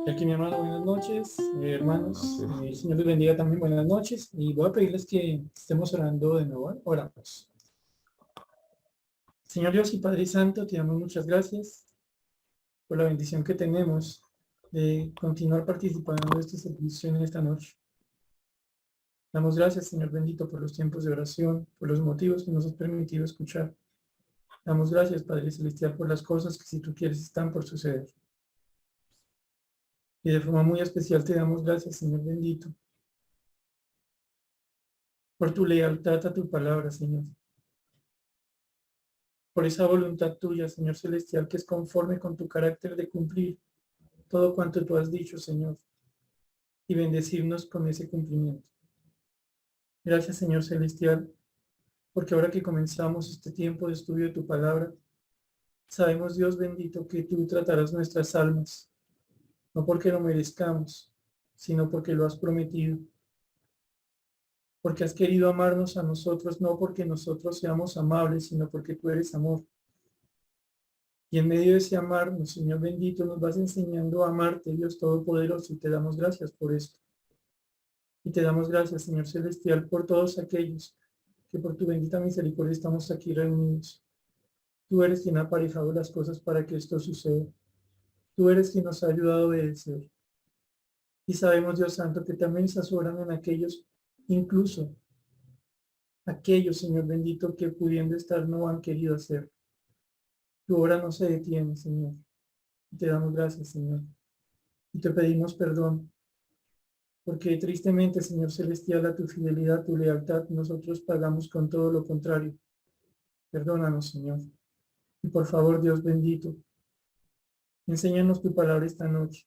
Aquí mi hermano, buenas noches, hermanos, Noches. el Señor les bendiga también, buenas noches, y voy a pedirles que estemos orando de nuevo. Oramos. Señor Dios y Padre Santo, te damos muchas gracias por la bendición que tenemos de continuar participando de este servicio en esta noche. Damos gracias, Señor bendito, por los tiempos de oración, por los motivos que nos has permitido escuchar. Damos gracias, Padre Celestial, por las cosas que, si tú quieres, están por suceder. Y de forma muy especial te damos gracias, Señor bendito, por tu lealtad a tu palabra, Señor. Por esa voluntad tuya, Señor Celestial, que es conforme con tu carácter de cumplir todo cuanto tú has dicho, Señor, y bendecirnos con ese cumplimiento. Gracias, Señor Celestial, porque ahora que comenzamos este tiempo de estudio de tu palabra, sabemos, Dios bendito, que tú tratarás nuestras almas, no porque lo merezcamos, sino porque lo has prometido, porque has querido amarnos a nosotros, no porque nosotros seamos amables, sino porque tú eres amor. Y en medio de ese amarnos, Señor bendito, nos vas enseñando a amarte, Dios Todopoderoso, y te damos gracias por esto. Y te damos gracias, Señor Celestial, por todos aquellos que por tu bendita misericordia estamos aquí reunidos. Tú eres quien ha aparejado las cosas para que esto suceda. Tú eres quien nos ha ayudado a obedecer. Y sabemos, Dios Santo, que también estás obrando en aquellos, incluso aquellos, Señor bendito, que pudiendo estar no han querido hacer. Tu obra no se detiene, Señor. Y te damos gracias, Señor. Y te pedimos perdón, porque tristemente, Señor Celestial, a tu fidelidad, tu lealtad, nosotros pagamos con todo lo contrario. Perdónanos, Señor. Y por favor, Dios bendito, enséñanos tu palabra esta noche.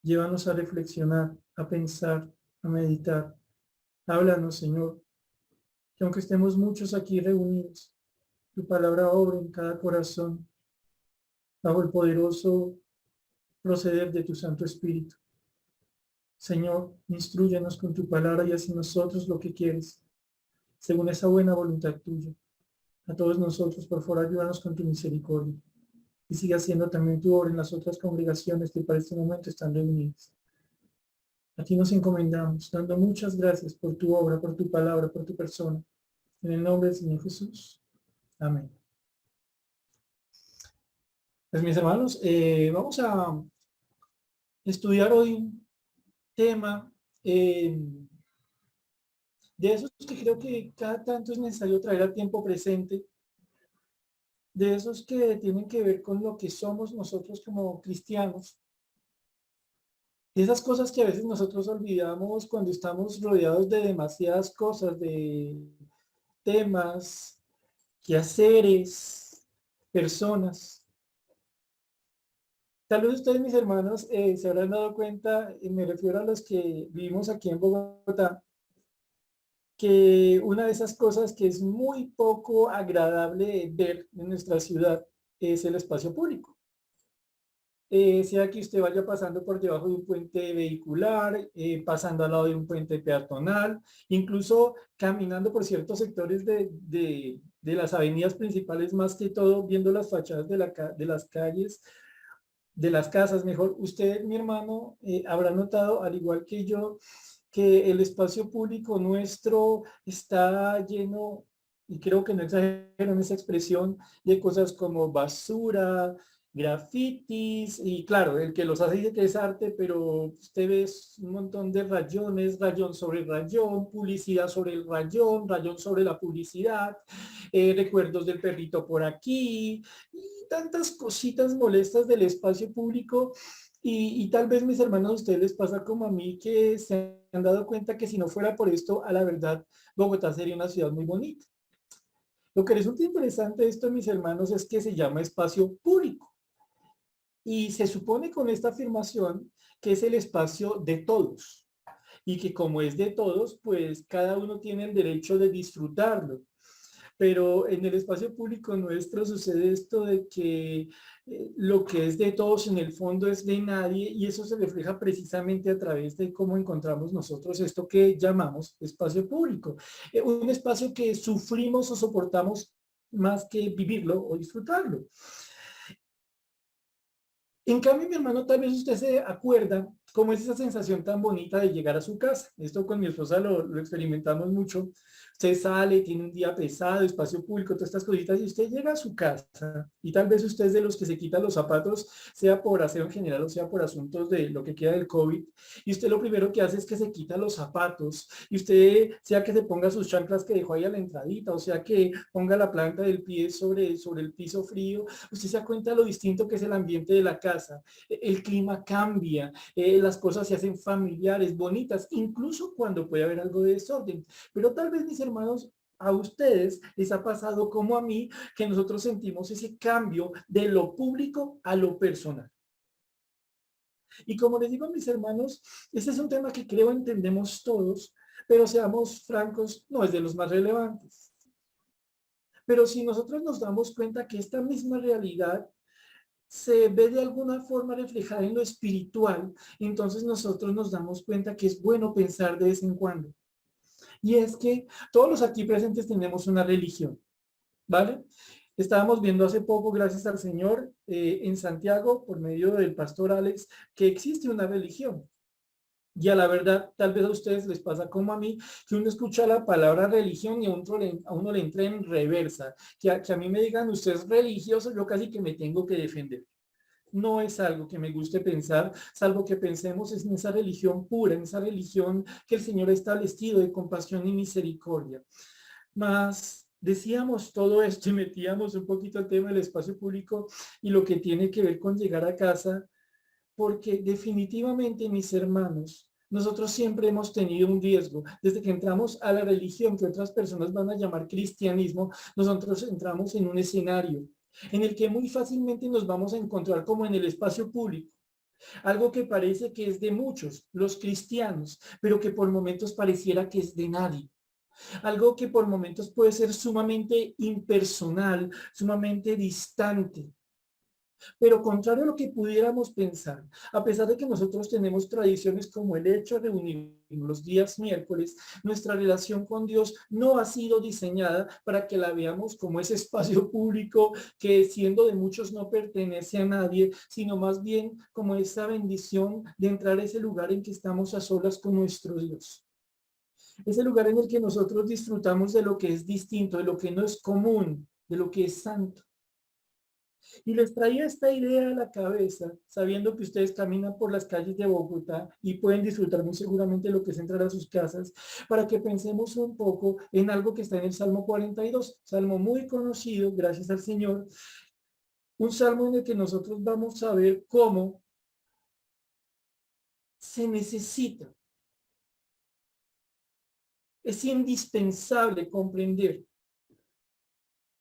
Llévanos a reflexionar, a pensar, a meditar. Háblanos, Señor, que aunque estemos muchos aquí reunidos, tu palabra obra en cada corazón, bajo el poderoso proceder de tu Santo Espíritu. Señor, instrúyenos con tu palabra y haz en nosotros lo que quieres, según esa buena voluntad tuya. A todos nosotros, por favor, ayúdanos con tu misericordia. Y siga haciendo también tu obra en las otras congregaciones que para este momento están reunidas. A ti nos encomendamos, dando muchas gracias por tu obra, por tu palabra, por tu persona. En el nombre del Señor Jesús. Amén. Pues mis hermanos, vamos a estudiar hoy un tema de esos que creo que cada tanto es necesario traer al tiempo presente, de esos que tienen que ver con lo que somos nosotros como cristianos. Y esas cosas que a veces nosotros olvidamos cuando estamos rodeados de demasiadas cosas, de temas, quehaceres, personas. Tal vez ustedes, mis hermanos, se habrán dado cuenta, y me refiero a los que vivimos aquí en Bogotá, que una de esas cosas que es muy poco agradable ver en nuestra ciudad es el espacio público. Sea que usted vaya pasando por debajo de un puente vehicular, pasando al lado de un puente peatonal, incluso caminando por ciertos sectores de las avenidas principales, más que todo viendo las fachadas de las calles, de las casas, mejor. Usted, mi hermano, habrá notado, al igual que yo, que el espacio público nuestro está lleno, y creo que no exagero en esa expresión, de cosas como basura, grafitis, y claro, el que los hace dice que es arte, pero usted ve un montón de rayones, rayón sobre rayón, publicidad sobre el rayón, rayón sobre la publicidad, recuerdos del perrito por aquí, y tantas cositas molestas del espacio público. Y tal vez, mis hermanos, a ustedes les pasa como a mí, que se han dado cuenta que si no fuera por esto, a la verdad, Bogotá sería una ciudad muy bonita. Lo que resulta interesante de esto, mis hermanos, es que se llama espacio público. Y se supone con esta afirmación que es el espacio de todos. Y que como es de todos, pues cada uno tiene el derecho de disfrutarlo. Pero en el espacio público nuestro sucede esto de que lo que es de todos en el fondo es de nadie, y eso se refleja precisamente a través de cómo encontramos nosotros esto que llamamos espacio público. Un espacio que sufrimos o soportamos más que vivirlo o disfrutarlo. En cambio, mi hermano, tal vez usted se acuerda cómo es esa sensación tan bonita de llegar a su casa. Esto con mi esposa lo experimentamos mucho. Usted sale, tiene un día pesado, espacio público, todas estas cositas, y usted llega a su casa y tal vez usted es de los que se quitan los zapatos, sea por aseo en general o sea por asuntos de lo que queda del COVID, y usted lo primero que hace es que se quita los zapatos y usted, sea que se ponga sus chanclas que dejó ahí a la entradita, o sea que ponga la planta del pie sobre el piso frío, usted se da cuenta de lo distinto que es el ambiente de la casa. El clima cambia, las cosas se hacen familiares, bonitas, incluso cuando puede haber algo de desorden. Pero tal vez, mis hermanos, a ustedes les ha pasado como a mí, que nosotros sentimos ese cambio de lo público a lo personal. Y como les digo a mis hermanos, este es un tema que creo entendemos todos, pero seamos francos, no es de los más relevantes. Pero si nosotros nos damos cuenta que esta misma realidad se ve de alguna forma reflejada en lo espiritual, entonces nosotros nos damos cuenta que es bueno pensar de vez en cuando. Y es que todos los aquí presentes tenemos una religión, ¿vale? Estábamos viendo hace poco, gracias al Señor, en Santiago, por medio del pastor Alex, que existe una religión. Y a la verdad, tal vez a ustedes les pasa como a mí, que uno escucha la palabra religión y a uno le entra en reversa. Que a mí me digan, usted es religioso, yo casi que me tengo que defender. No es algo que me guste pensar, salvo que pensemos en esa religión pura, en esa religión que el Señor ha establecido de compasión y misericordia. Mas decíamos todo esto y metíamos un poquito el tema del espacio público y lo que tiene que ver con llegar a casa, porque definitivamente, mis hermanos, nosotros siempre hemos tenido un riesgo. Desde que entramos a la religión que otras personas van a llamar cristianismo, nosotros entramos en un escenario en el que muy fácilmente nos vamos a encontrar como en el espacio público. Algo que parece que es de muchos, los cristianos, pero que por momentos pareciera que es de nadie. Algo que por momentos puede ser sumamente impersonal, sumamente distante. Pero contrario a lo que pudiéramos pensar, a pesar de que nosotros tenemos tradiciones como el hecho de reunirnos los días miércoles, nuestra relación con Dios no ha sido diseñada para que la veamos como ese espacio público que siendo de muchos no pertenece a nadie, sino más bien como esa bendición de entrar a ese lugar en que estamos a solas con nuestro Dios. Ese lugar en el que nosotros disfrutamos de lo que es distinto, de lo que no es común, de lo que es santo. Y les traía esta idea a la cabeza, sabiendo que ustedes caminan por las calles de Bogotá y pueden disfrutar muy seguramente lo que es entrar a sus casas, para que pensemos un poco en algo que está en el Salmo 42, salmo muy conocido, gracias al Señor, un salmo en el que nosotros vamos a ver cómo se necesita, es indispensable comprender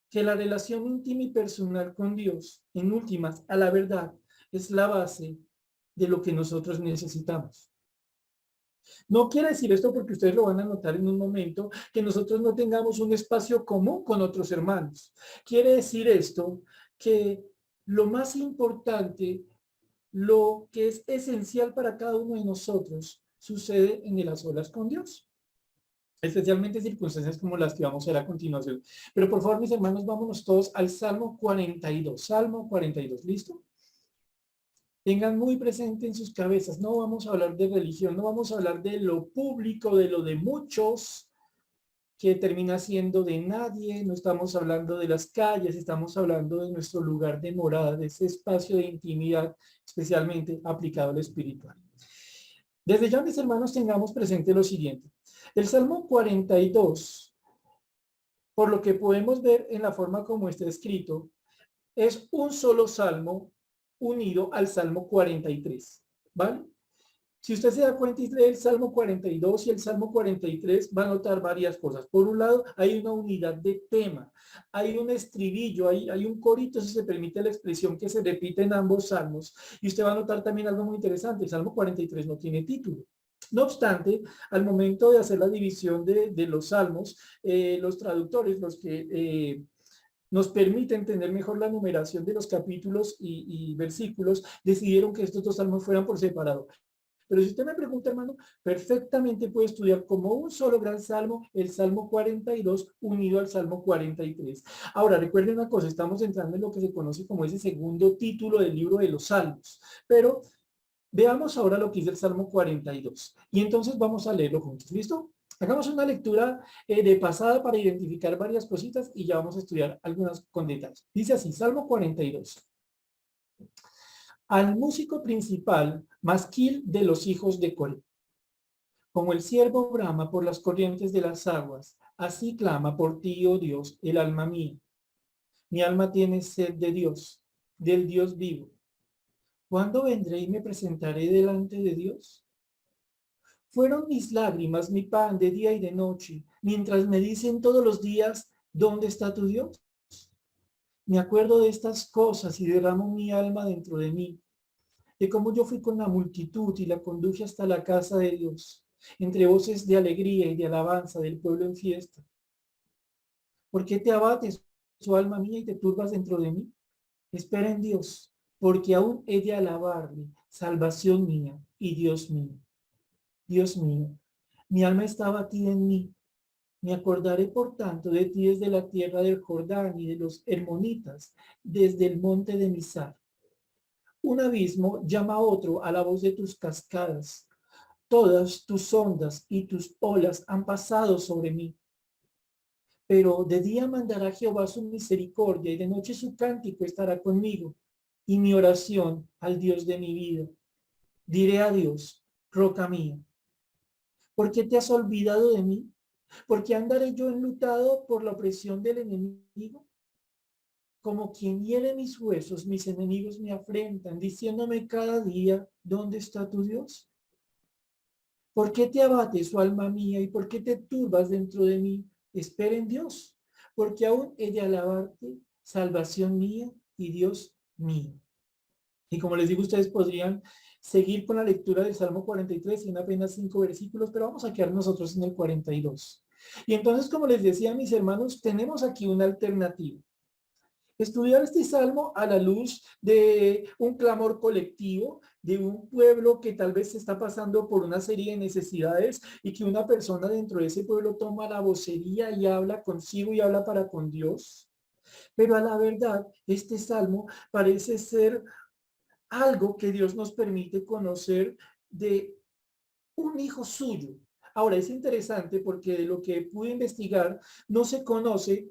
que la relación íntima y personal con Dios, en últimas, a la verdad, es la base de lo que nosotros necesitamos. No quiere decir esto, porque ustedes lo van a notar en un momento, que nosotros no tengamos un espacio común con otros hermanos. Quiere decir esto que lo más importante, lo que es esencial para cada uno de nosotros, sucede en el a solas con Dios, especialmente en circunstancias como las que vamos a ver a continuación. Pero por favor, mis hermanos, vámonos todos al Salmo 42. Salmo 42, ¿listo? Tengan muy presente en sus cabezas, no vamos a hablar de religión, no vamos a hablar de lo público, de lo de muchos, que termina siendo de nadie, no estamos hablando de las calles, estamos hablando de nuestro lugar de morada, de ese espacio de intimidad, especialmente aplicado al espiritual. Desde ya, mis hermanos, tengamos presente lo siguiente. El Salmo 42, por lo que podemos ver en la forma como está escrito, es un solo salmo unido al Salmo 43, ¿vale? Si usted se da cuenta y lee el Salmo 42 y el Salmo 43, va a notar varias cosas. Por un lado, hay una unidad de tema, hay un estribillo, hay un corito, si se permite la expresión, que se repite en ambos salmos. Y usted va a notar también algo muy interesante, el Salmo 43 no tiene título. No obstante, al momento de hacer la división de los salmos, los traductores, los que nos permite entender mejor la numeración de los capítulos y versículos, decidieron que estos dos salmos fueran por separado. Pero si usted me pregunta, hermano, perfectamente puede estudiar como un solo gran salmo, el Salmo 42 unido al Salmo 43. Ahora, recuerden una cosa, estamos entrando en lo que se conoce como ese segundo título del libro de los Salmos, pero veamos ahora lo que dice el Salmo 42. Y entonces vamos a leerlo juntos. ¿Listo? Hagamos una lectura de pasada para identificar varias cositas y ya vamos a estudiar algunas con detalles. Dice así, Salmo 42. Al músico principal, masquil de los hijos de Coré. Como el ciervo brama por las corrientes de las aguas, así clama por ti, oh Dios, el alma mía. Mi alma tiene sed de Dios, del Dios vivo. ¿Cuándo vendré y me presentaré delante de Dios? Fueron mis lágrimas mi pan de día y de noche, mientras me dicen todos los días, ¿dónde está tu Dios? Me acuerdo de estas cosas y derramo mi alma dentro de mí, de cómo yo fui con la multitud y la conduje hasta la casa de Dios, entre voces de alegría y de alabanza del pueblo en fiesta. ¿Por qué te abates, su alma mía, y te turbas dentro de mí? Espera en Dios, porque aún he de alabarle, salvación mía y Dios mío. Dios mío, mi alma está abatida en mí. Me acordaré, por tanto, de ti desde la tierra del Jordán y de los hermonitas, desde el monte de Mizar. Un abismo llama a otro a la voz de tus cascadas. Todas tus ondas y tus olas han pasado sobre mí. Pero de día mandará Jehová su misericordia y de noche su cántico estará conmigo y mi oración al Dios de mi vida. Diré a Dios, roca mía, ¿por qué te has olvidado de mí? ¿Por qué andaré yo enlutado por la opresión del enemigo? Como quien hiere mis huesos, mis enemigos me afrentan, diciéndome cada día, ¿dónde está tu Dios? ¿Por qué te abates, su alma mía, y por qué te turbas dentro de mí? Espera en Dios, porque aún he de alabarte, salvación mía y Dios mío. Y como les digo, ustedes podrían seguir con la lectura del Salmo 43 en apenas 5 versículos, pero vamos a quedar nosotros en el 42. Y entonces, como les decía, mis hermanos, tenemos aquí una alternativa. Estudiar este salmo a la luz de un clamor colectivo, de un pueblo que tal vez está pasando por una serie de necesidades y que una persona dentro de ese pueblo toma la vocería y habla consigo y habla para con Dios. Pero a la verdad, este salmo parece ser algo que Dios nos permite conocer de un hijo suyo. Ahora, es interesante porque de lo que pude investigar, no se conoce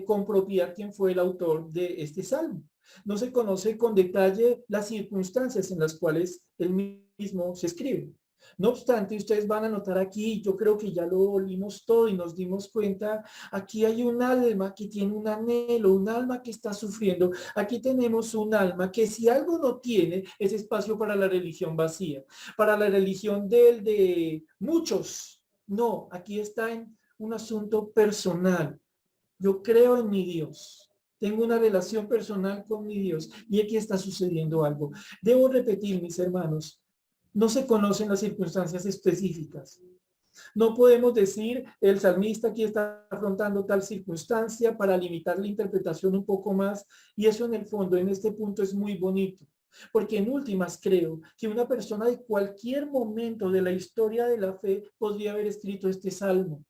con propiedad quién fue el autor de este salmo. No se conoce con detalle las circunstancias en las cuales el mismo se escribe. No obstante, ustedes van a notar aquí, yo creo que ya lo oímos todo y nos dimos cuenta, aquí hay un alma que tiene un anhelo, un alma que está sufriendo. Aquí tenemos un alma que si algo no tiene, es espacio para la religión vacía, para la religión de muchos. No, aquí está en un asunto personal. Yo creo en mi Dios. Tengo una relación personal con mi Dios y aquí está sucediendo algo. Debo repetir, mis hermanos, no se conocen las circunstancias específicas. No podemos decir el salmista aquí está afrontando tal circunstancia para limitar la interpretación un poco más y eso en el fondo, en este punto es muy bonito. Porque en últimas creo que una persona de cualquier momento de la historia de la fe podría haber escrito este salmo.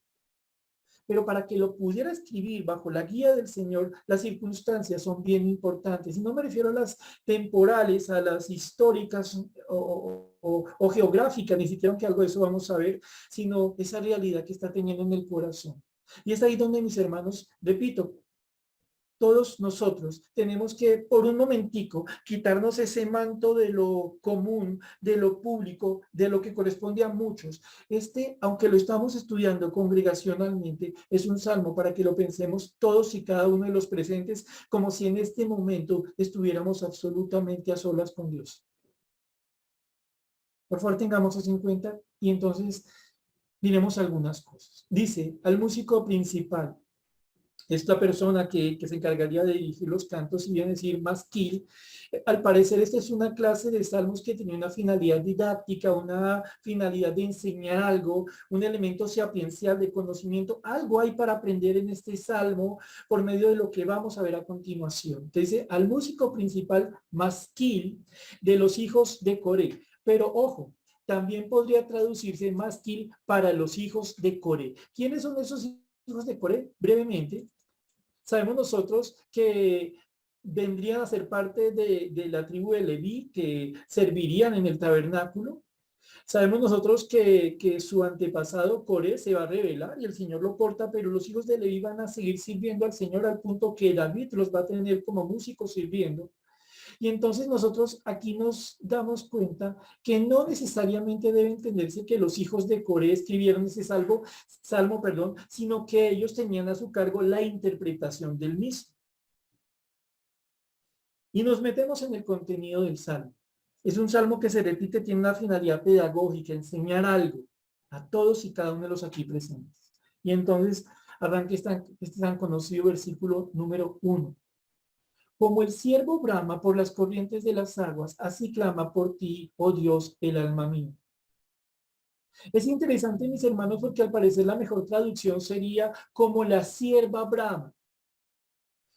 Pero para que lo pudiera escribir bajo la guía del Señor, las circunstancias son bien importantes. Y no me refiero a las temporales, a las históricas o geográficas, ni siquiera aunque algo de eso vamos a ver, sino esa realidad que está teniendo en el corazón. Y es ahí donde, mis hermanos, repito, todos nosotros tenemos que por un momentico quitarnos ese manto de lo común, de lo público, de lo que corresponde a muchos. Aunque lo estamos estudiando congregacionalmente, es un salmo para que lo pensemos todos y cada uno de los presentes como si en este momento estuviéramos absolutamente a solas con Dios. Por favor, tengamos eso en cuenta y entonces diremos algunas cosas. Dice, al músico principal, esta persona que se encargaría de dirigir los cantos, y bien decir masquil, al parecer esta es una clase de salmos que tenía una finalidad didáctica, una finalidad de enseñar algo, un elemento sapiencial de conocimiento, algo hay para aprender en este salmo por medio de lo que vamos a ver a continuación. Entonces, al músico principal masquil de los hijos de Coré. Pero ojo, también podría traducirse mástil para los hijos de Coré. ¿Quiénes son esos hijos de Coré? Brevemente, sabemos nosotros que vendrían a ser parte de la tribu de Leví, que servirían en el tabernáculo. Sabemos nosotros que su antepasado Coré se va a rebelar y el Señor lo corta, pero los hijos de Leví van a seguir sirviendo al Señor al punto que David los va a tener como músicos sirviendo. Y entonces nosotros aquí nos damos cuenta que no necesariamente debe entenderse que los hijos de Coré escribieron ese salmo, sino que ellos tenían a su cargo la interpretación del mismo. Y nos metemos en el contenido del salmo. Es un salmo que se repite, tiene una finalidad pedagógica, enseñar algo a todos y cada uno de los aquí presentes. Y entonces arranca este tan conocido versículo número 1. Como el ciervo brama por las corrientes de las aguas, así clama por ti, oh Dios, el alma mía. Es interesante, mis hermanos, porque al parecer la mejor traducción sería como la sierva brama.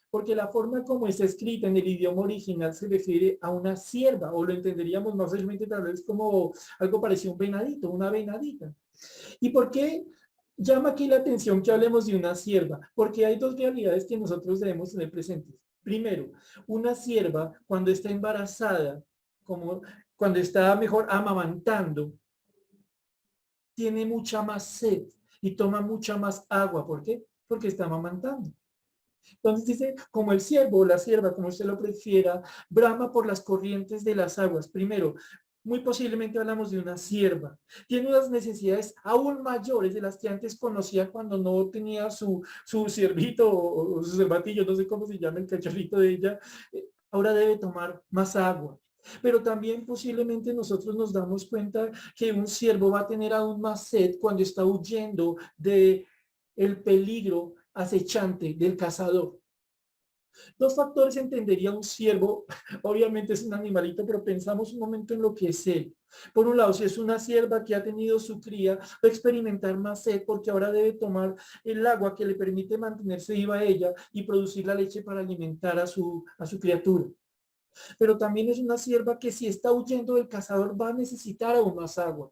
Porque la forma como está escrita en el idioma original se refiere a una sierva, o lo entenderíamos más fácilmente tal vez como algo parecido a un venadito, una venadita. ¿Y por qué llama aquí la atención que hablemos de una sierva? Porque hay dos realidades que nosotros debemos tener presentes. Primero, una sierva cuando está embarazada, como cuando está mejor amamantando, tiene mucha más sed y toma mucha más agua. ¿Por qué? Porque está amamantando. Entonces dice, como el ciervo o la sierva, como usted lo prefiera, brama por las corrientes de las aguas. Primero, muy posiblemente hablamos de una sierva. Tiene unas necesidades aún mayores de las que antes conocía cuando no tenía su ciervito o su cervatillo, no sé cómo se llama el cachorrito de ella. Ahora debe tomar más agua. Pero también posiblemente nosotros nos damos cuenta que un ciervo va a tener aún más sed cuando está huyendo de el peligro acechante del cazador. Dos factores entendería un ciervo, obviamente es un animalito, pero pensamos un momento en lo que es él. Por un lado, si es una cierva que ha tenido su cría, va a experimentar más sed porque ahora debe tomar el agua que le permite mantenerse viva ella y producir la leche para alimentar a su criatura. Pero también es una sierva que si está huyendo del cazador va a necesitar aún más agua.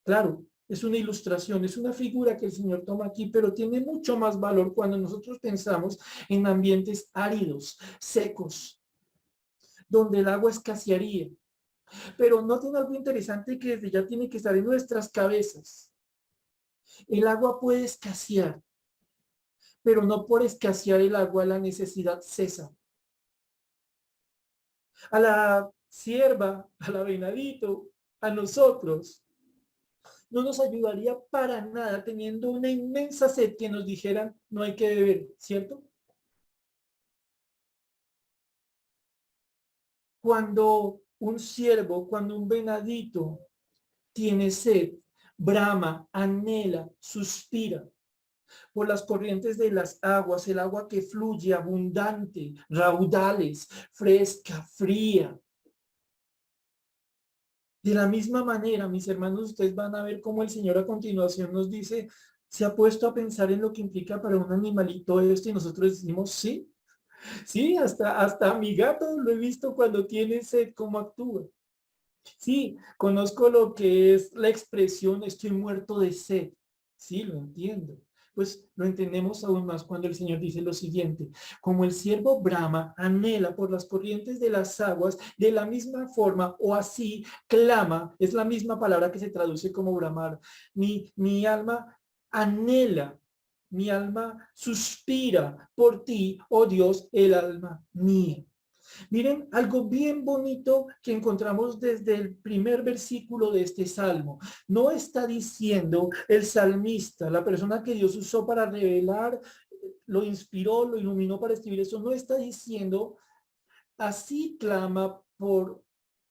Claro, es una ilustración, es una figura que el Señor toma aquí, pero tiene mucho más valor cuando nosotros pensamos en ambientes áridos, secos, donde el agua escasearía. Pero noten algo interesante que desde ya tiene que estar en nuestras cabezas. El agua puede escasear, pero no por escasear el agua la necesidad cesa. A la sierva, a la venadito, a nosotros, no nos ayudaría para nada teniendo una inmensa sed que nos dijeran no hay que beber, ¿cierto? Cuando un ciervo, cuando un venadito tiene sed, brama, anhela, suspira por las corrientes de las aguas, el agua que fluye abundante, raudales, fresca, fría. De la misma manera, mis hermanos, ustedes van a ver cómo el Señor a continuación nos dice, se ha puesto a pensar en lo que implica para un animalito esto y nosotros decimos, sí, sí, hasta mi gato lo he visto cuando tiene sed, cómo actúa. Sí, conozco lo que es la expresión estoy muerto de sed. Sí, lo entiendo. Pues lo entendemos aún más cuando el Señor dice lo siguiente, como el siervo brama, anhela por las corrientes de las aguas, de la misma forma o así clama, es la misma palabra que se traduce como bramar. Mi alma anhela, mi alma suspira por ti, oh Dios, el alma mía. Miren, algo bien bonito que encontramos desde el primer versículo de este salmo. No está diciendo el salmista, la persona que Dios usó para revelar, lo inspiró, lo iluminó para escribir eso, no está diciendo, así clama por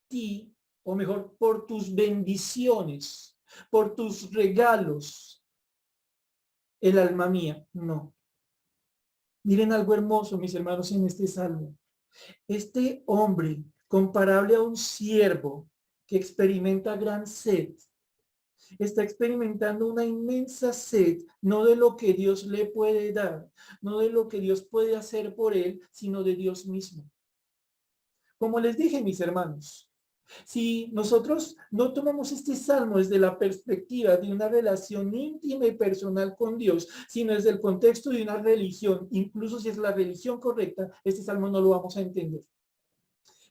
ti, o mejor, por tus bendiciones, por tus regalos, el alma mía. No. Miren algo hermoso, mis hermanos, en este salmo. Este hombre, comparable a un siervo que experimenta gran sed, está experimentando una inmensa sed, no de lo que Dios le puede dar, no de lo que Dios puede hacer por él, sino de Dios mismo. Como les dije, mis hermanos, Si nosotros no tomamos este salmo desde la perspectiva de una relación íntima y personal con Dios, sino desde el contexto de una religión, incluso si es la religión correcta, este salmo no lo vamos a entender.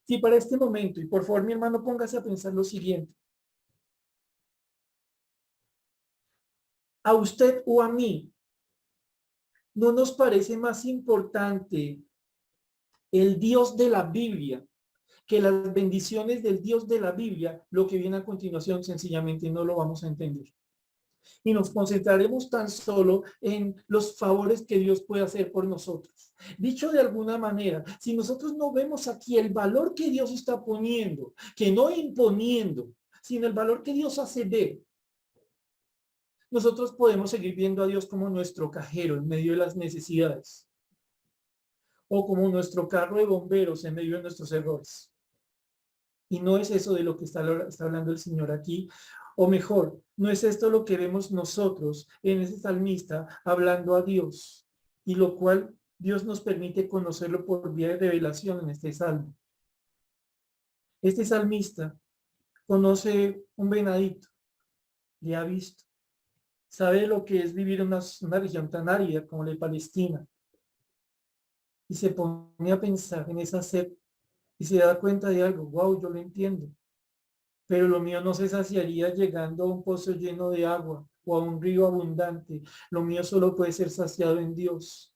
Si para este momento, y por favor mi hermano póngase a pensar lo siguiente, a usted o a mí, ¿no nos parece más importante el Dios de la Biblia que las bendiciones del Dios de la Biblia? Lo que viene a continuación sencillamente no lo vamos a entender. Y nos concentraremos tan solo en los favores que Dios puede hacer por nosotros. Dicho de alguna manera, si nosotros no vemos aquí el valor que Dios está poniendo, que no imponiendo, sino el valor que Dios hace ver, nosotros podemos seguir viendo a Dios como nuestro cajero en medio de las necesidades, o como nuestro carro de bomberos en medio de nuestros errores. Y no es eso de lo que está hablando el Señor aquí, o mejor, no es esto lo que vemos nosotros en ese salmista hablando a Dios, y lo cual Dios nos permite conocerlo por vía de revelación en este salmo. Este salmista conoce un venadito, le ha visto, sabe lo que es vivir en una región tan árida como la de Palestina, y se pone a pensar en esa sed y se da cuenta de algo. Wow, yo lo entiendo, pero lo mío no se saciaría llegando a un pozo lleno de agua o a un río abundante. Lo mío solo puede ser saciado en Dios.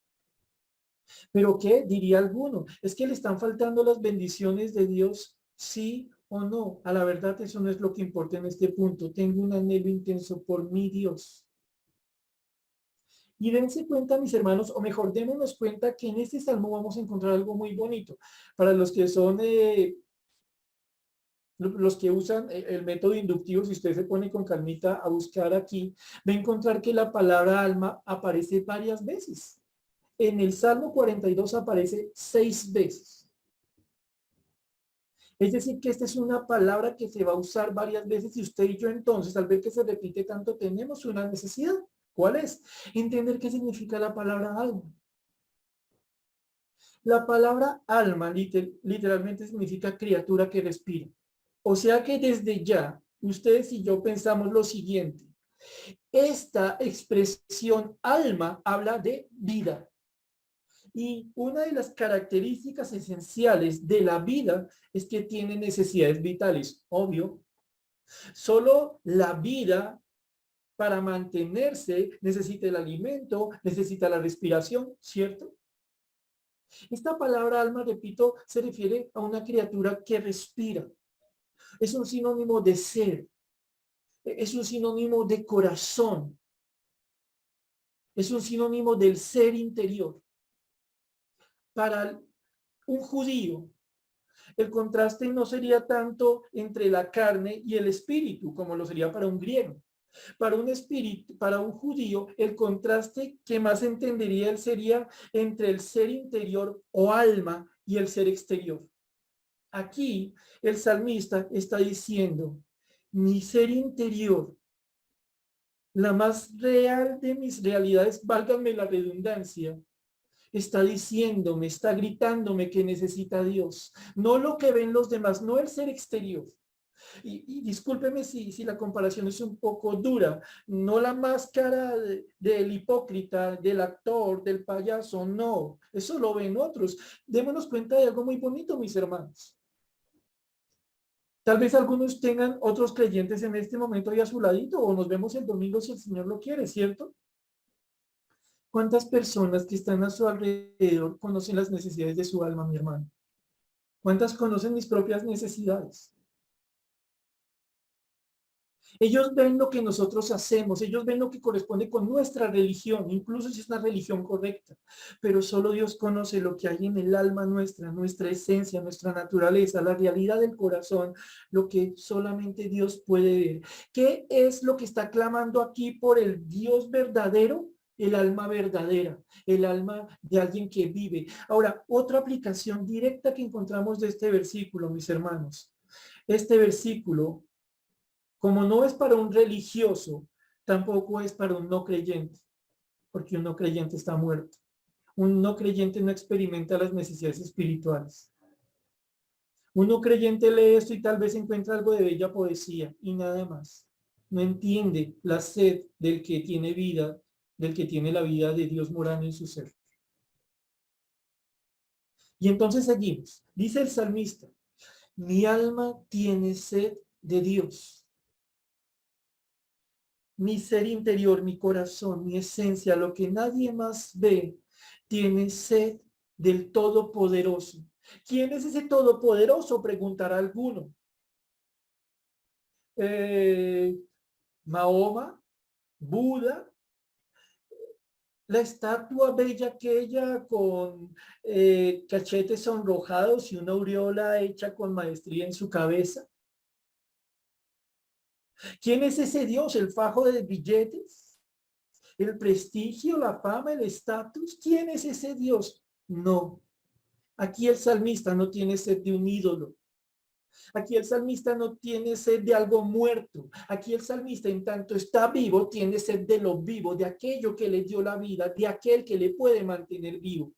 ¿Pero qué? Diría alguno. ¿Es que le están faltando las bendiciones de Dios? ¿Sí o no? A la verdad, eso no es lo que importa en este punto. Tengo un anhelo intenso por mi Dios. Y dense cuenta, mis hermanos, o mejor, démonos cuenta que en este salmo vamos a encontrar algo muy bonito. Para los que son los que usan el método inductivo, si usted se pone con calmita a buscar aquí, va a encontrar que la palabra alma aparece varias veces. En el Salmo 42 aparece 6 veces. Es decir, que esta es una palabra que se va a usar varias veces y usted y yo entonces, al ver que se repite tanto, tenemos una necesidad. ¿Cuál es? Entender qué significa la palabra alma. La palabra alma literalmente significa criatura que respira. O sea que desde ya, ustedes y yo pensamos lo siguiente. Esta expresión alma habla de vida. Y una de las características esenciales de la vida es que tiene necesidades vitales, obvio. Solo la vida para mantenerse necesita el alimento, necesita la respiración, ¿cierto? Esta palabra alma, repito, se refiere a una criatura que respira. Es un sinónimo de ser, es un sinónimo de corazón, es un sinónimo del ser interior. Para un judío, el contraste no sería tanto entre la carne y el espíritu, como lo sería para un griego. Para un espíritu, para un judío, el contraste que más entendería él sería entre el ser interior o alma y el ser exterior. Aquí el salmista está diciendo, mi ser interior, la más real de mis realidades, válgame la redundancia, está diciéndome, está gritándome que necesita a Dios. No lo que ven los demás, no el ser exterior. Y discúlpeme si la comparación es un poco dura, no la máscara del hipócrita, del actor, del payaso, no, eso lo ven otros. Démonos cuenta de algo muy bonito, mis hermanos. Tal vez algunos tengan otros creyentes en este momento ahí a su ladito, o nos vemos el domingo si el Señor lo quiere, ¿cierto? ¿Cuántas personas que están a su alrededor conocen las necesidades de su alma, mi hermano? ¿Cuántas conocen mis propias necesidades? Ellos ven lo que nosotros hacemos, ellos ven lo que corresponde con nuestra religión, incluso si es una religión correcta, pero solo Dios conoce lo que hay en el alma nuestra, nuestra esencia, nuestra naturaleza, la realidad del corazón, lo que solamente Dios puede ver. ¿Qué es lo que está clamando aquí por el Dios verdadero? El alma verdadera, el alma de alguien que vive. Ahora, otra aplicación directa que encontramos de este versículo, mis hermanos. Este versículo, como no es para un religioso, tampoco es para un no creyente, porque un no creyente está muerto. Un no creyente no experimenta las necesidades espirituales. Uno creyente lee esto y tal vez encuentra algo de bella poesía y nada más. No entiende la sed del que tiene vida, del que tiene la vida de Dios morando en su ser. Y entonces seguimos. Dice el salmista, mi alma tiene sed de Dios. Mi ser interior, mi corazón, mi esencia, lo que nadie más ve, tiene sed del Todopoderoso. ¿Quién es ese Todopoderoso? Preguntará alguno. Mahoma, Buda, la estatua bella aquella con cachetes sonrojados y una aureola hecha con maestría en su cabeza. ¿Quién es ese Dios? ¿El fajo de billetes? ¿El prestigio, la fama, el estatus? ¿Quién es ese Dios? No. Aquí el salmista no tiene sed de un ídolo. Aquí el salmista no tiene sed de algo muerto. Aquí el salmista, en tanto está vivo, tiene sed de lo vivo, de aquello que le dio la vida, de aquel que le puede mantener vivo.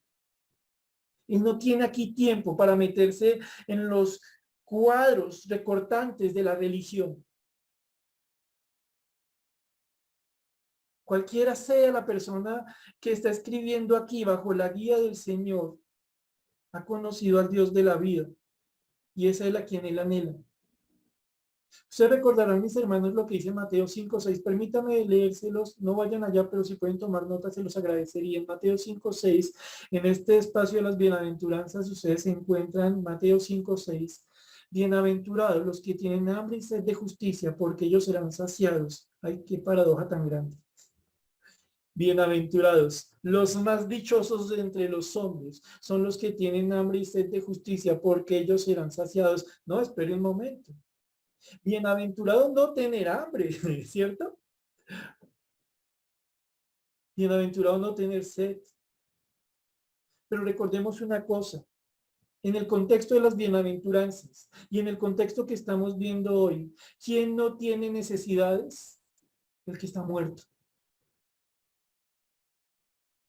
Él no tiene aquí tiempo para meterse en los cuadros recortantes de la religión. Cualquiera sea la persona que está escribiendo aquí bajo la guía del Señor, ha conocido al Dios de la vida y es Él a quien Él anhela. Ustedes recordarán, mis hermanos, lo que dice Mateo 5:6. Permítame leérselos, no vayan allá, pero si pueden tomar notas, se los agradecería. En Mateo 5:6, en este espacio de las bienaventuranzas, ustedes se encuentran Mateo 5:6. Bienaventurados los que tienen hambre y sed de justicia, porque ellos serán saciados. Ay, qué paradoja tan grande. Bienaventurados, los más dichosos de entre los hombres son los que tienen hambre y sed de justicia, porque ellos serán saciados. No, espere un momento. Bienaventurado no tener hambre, ¿cierto? Bienaventurado no tener sed. Pero recordemos una cosa, en el contexto de las bienaventuranzas y en el contexto que estamos viendo hoy, ¿quién no tiene necesidades? El que está muerto.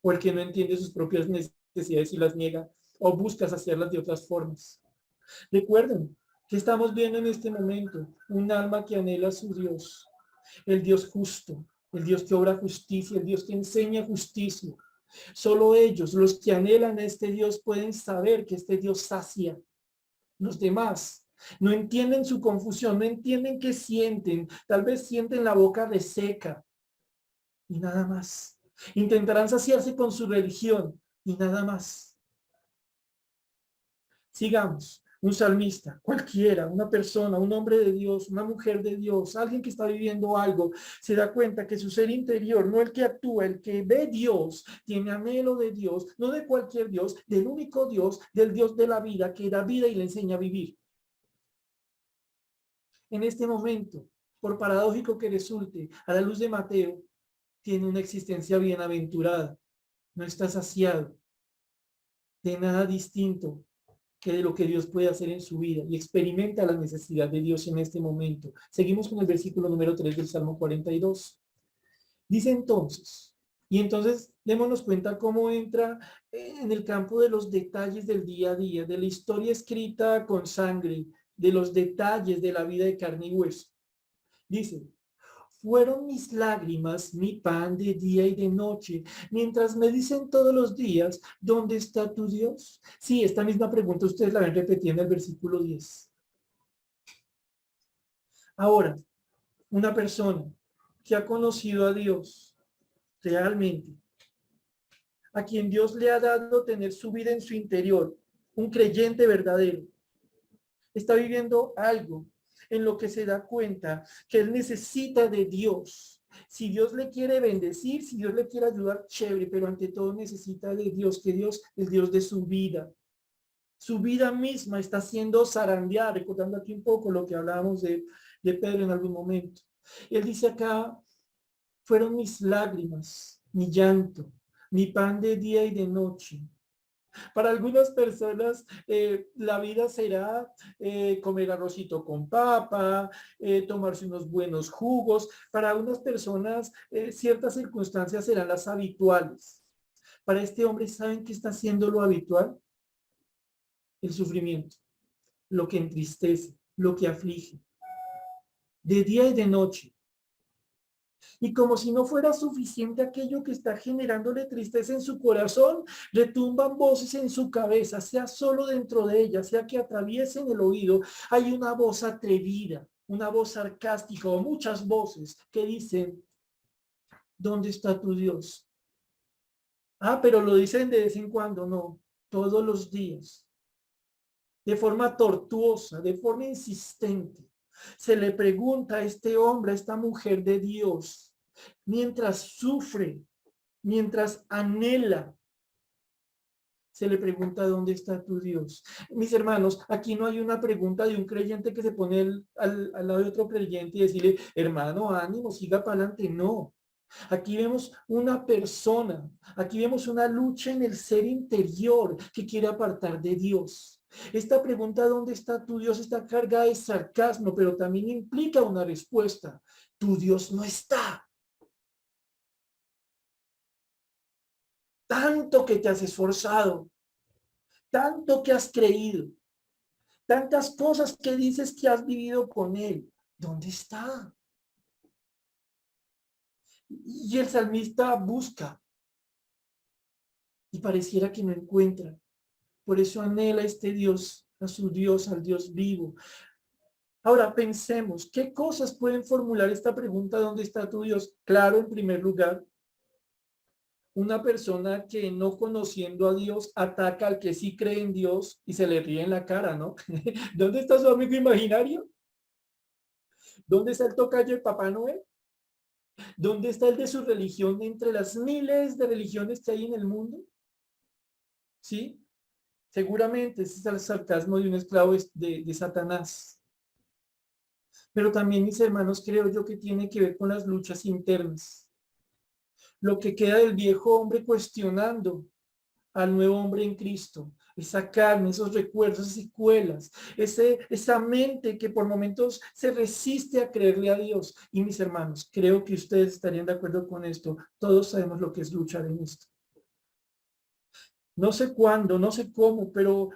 O el que no entiende sus propias necesidades y las niega o busca saciarlas de otras formas. Recuerden que estamos viendo en este momento un alma que anhela a su Dios, el Dios justo, el Dios que obra justicia, el Dios que enseña justicia. Solo ellos, los que anhelan a este Dios, pueden saber que este Dios sacia. Los demás no entienden su confusión, no entienden qué sienten. Tal vez sienten la boca reseca y nada más. Intentarán saciarse con su religión y nada más. Sigamos. Un salmista, cualquiera, una persona, un hombre de Dios, una mujer de Dios, alguien que está viviendo algo, se da cuenta que su ser interior, no el que actúa, el que ve Dios, tiene anhelo de Dios, no de cualquier Dios, del único Dios, del Dios de la vida, que da vida y le enseña a vivir. En este momento, por paradójico que resulte, a la luz de Mateo, tiene una existencia bienaventurada, no está saciado de nada distinto que de lo que Dios puede hacer en su vida y experimenta la necesidad de Dios en este momento. Seguimos con el versículo número 3 del Salmo 42. Dice entonces, y entonces démonos cuenta cómo entra en el campo de los detalles del día a día, de la historia escrita con sangre, de los detalles de la vida de carne y hueso. Dice, fueron mis lágrimas mi pan de día y de noche, mientras me dicen todos los días, ¿dónde está tu Dios? Sí, esta misma pregunta ustedes la ven repetida en el versículo 10. Ahora, una persona que ha conocido a Dios realmente, a quien Dios le ha dado tener su vida en su interior, un creyente verdadero, está viviendo algo en lo que se da cuenta que él necesita de Dios. Si Dios le quiere bendecir, si Dios le quiere ayudar, chévere, pero ante todo necesita de Dios, que Dios es Dios de su vida. Su vida misma está siendo zarandeada, recordando aquí un poco lo que hablábamos de Pedro en algún momento. Él dice acá, fueron mis lágrimas, mi llanto, mi pan de día y de noche. Para algunas personas la vida será comer arrocito con papa, tomarse unos buenos jugos. Para unas personas ciertas circunstancias serán las habituales. Para este hombre, ¿saben qué está haciendo lo habitual? El sufrimiento, lo que entristece, lo que aflige, de día y de noche. Y como si no fuera suficiente aquello que está generándole tristeza en su corazón, retumban voces en su cabeza, sea solo dentro de ella, sea que atraviesen el oído. Hay una voz atrevida, una voz sarcástica o muchas voces que dicen, ¿dónde está tu Dios? Ah, pero lo dicen de vez en cuando, no, todos los días, de forma tortuosa, de forma insistente. Se le pregunta a este hombre, a esta mujer de Dios, mientras sufre, mientras anhela, se le pregunta dónde está tu Dios. Mis hermanos, aquí no hay una pregunta de un creyente que se pone al lado de otro creyente y decirle, hermano, ánimo, siga para adelante. No. Aquí vemos una persona, aquí vemos una lucha en el ser interior que quiere apartar de Dios. Esta pregunta, ¿dónde está tu Dios?, está cargada de sarcasmo, pero también implica una respuesta. Tu Dios no está. Tanto que te has esforzado, tanto que has creído, tantas cosas que dices que has vivido con Él. ¿Dónde está? Y el salmista busca y pareciera que no encuentra. Por eso anhela este Dios, a su Dios, al Dios vivo. Ahora pensemos, ¿qué cosas pueden formular esta pregunta? ¿Dónde está tu Dios? Claro, en primer lugar, una persona que no conociendo a Dios ataca al que sí cree en Dios y se le ríe en la cara, ¿no? ¿Dónde está su amigo imaginario? ¿Dónde está el tocayo de Papá Noel? ¿Dónde está el de su religión entre las miles de religiones que hay en el mundo? ¿Sí? Seguramente ese es el sarcasmo de un esclavo de Satanás. Pero también, mis hermanos, creo yo que tiene que ver con las luchas internas. Lo que queda del viejo hombre cuestionando al nuevo hombre en Cristo. Esa carne, esos recuerdos, esas secuelas, esa mente que por momentos se resiste a creerle a Dios. Y mis hermanos, creo que ustedes estarían de acuerdo con esto. Todos sabemos lo que es luchar en esto. No sé cuándo, no sé cómo, pero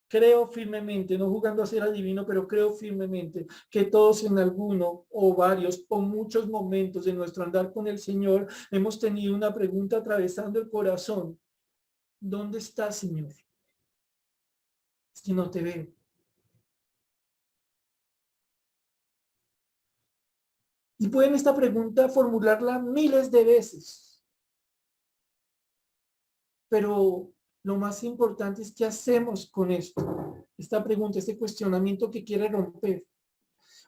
creo firmemente, no jugando a ser adivino, pero creo firmemente que todos en alguno o varios o muchos momentos de nuestro andar con el Señor hemos tenido una pregunta atravesando el corazón. ¿Dónde estás, Señor? Es que no te veo. Y pueden esta pregunta formularla miles de veces, pero lo más importante es qué hacemos con esto. Esta pregunta, este cuestionamiento que quiere romper.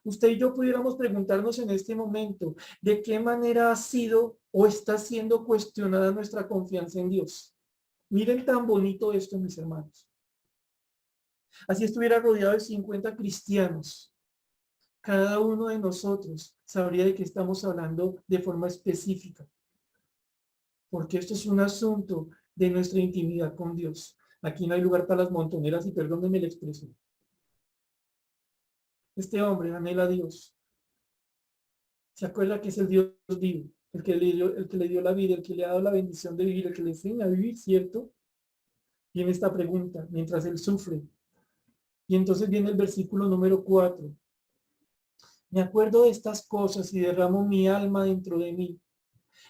Usted y yo pudiéramos preguntarnos en este momento, ¿de qué manera ha sido o está siendo cuestionada nuestra confianza en Dios? Miren tan bonito esto, mis hermanos. Así estuviera rodeado de 50 cristianos. Cada uno de nosotros sabría de qué estamos hablando de forma específica, porque esto es un asunto de nuestra intimidad con Dios. Aquí no hay lugar para las montoneras y perdónenme la expresión. Este hombre anhela a Dios. Se acuerda que es el Dios vivo, el que le dio la vida, el que le ha dado la bendición de vivir, el que le enseña a vivir, ¿cierto? Viene esta pregunta, mientras él sufre. Y entonces viene el versículo número 4. Me acuerdo de estas cosas y derramo mi alma dentro de mí,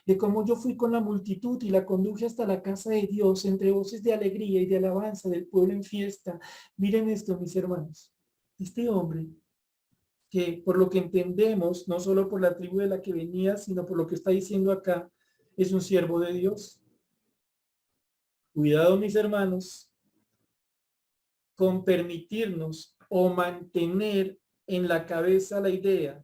de cómo yo fui con la multitud y la conduje hasta la casa de Dios, entre voces de alegría y de alabanza del pueblo en fiesta. Miren esto, mis hermanos. Este hombre, que por lo que entendemos, no solo por la tribu de la que venía, sino por lo que está diciendo acá, es un siervo de Dios. Cuidado, mis hermanos, con permitirnos o mantener en la cabeza la idea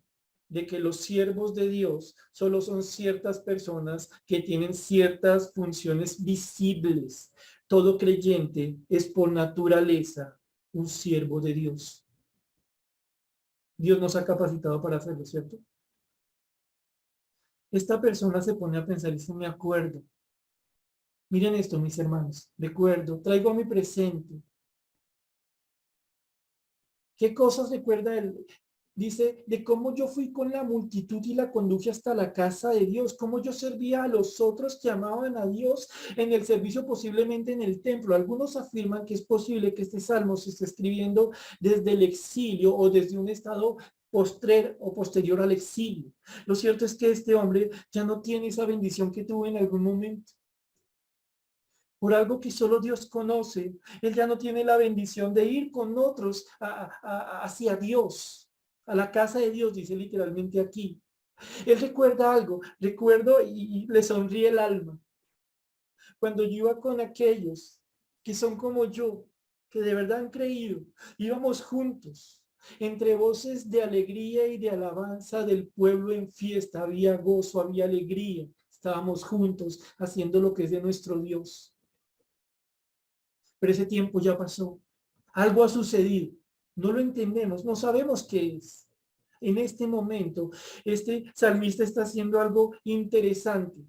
de que los siervos de Dios solo son ciertas personas que tienen ciertas funciones visibles. Todo creyente es por naturaleza un siervo de Dios. Dios nos ha capacitado para hacerlo, ¿cierto? Esta persona se pone a pensar y dice, me acuerdo. Miren esto, mis hermanos. Recuerdo, traigo a mi presente. ¿Qué cosas recuerda él? Dice de cómo yo fui con la multitud y la conduje hasta la casa de Dios, cómo yo servía a los otros que amaban a Dios en el servicio, posiblemente en el templo. Algunos afirman que es posible que este salmo se esté escribiendo desde el exilio o desde un estado postrer o posterior al exilio. Lo cierto es que este hombre ya no tiene esa bendición que tuvo en algún momento. Por algo que solo Dios conoce, él ya no tiene la bendición de ir con otros hacia Dios, a la casa de Dios, dice literalmente aquí. Él recuerda algo, recuerdo y le sonríe el alma. Cuando yo iba con aquellos que son como yo, que de verdad han creído, íbamos juntos, entre voces de alegría y de alabanza del pueblo en fiesta, había gozo, había alegría, estábamos juntos haciendo lo que es de nuestro Dios. Pero ese tiempo ya pasó, algo ha sucedido, no lo entendemos, no sabemos qué es. En este momento, este salmista está haciendo algo interesante,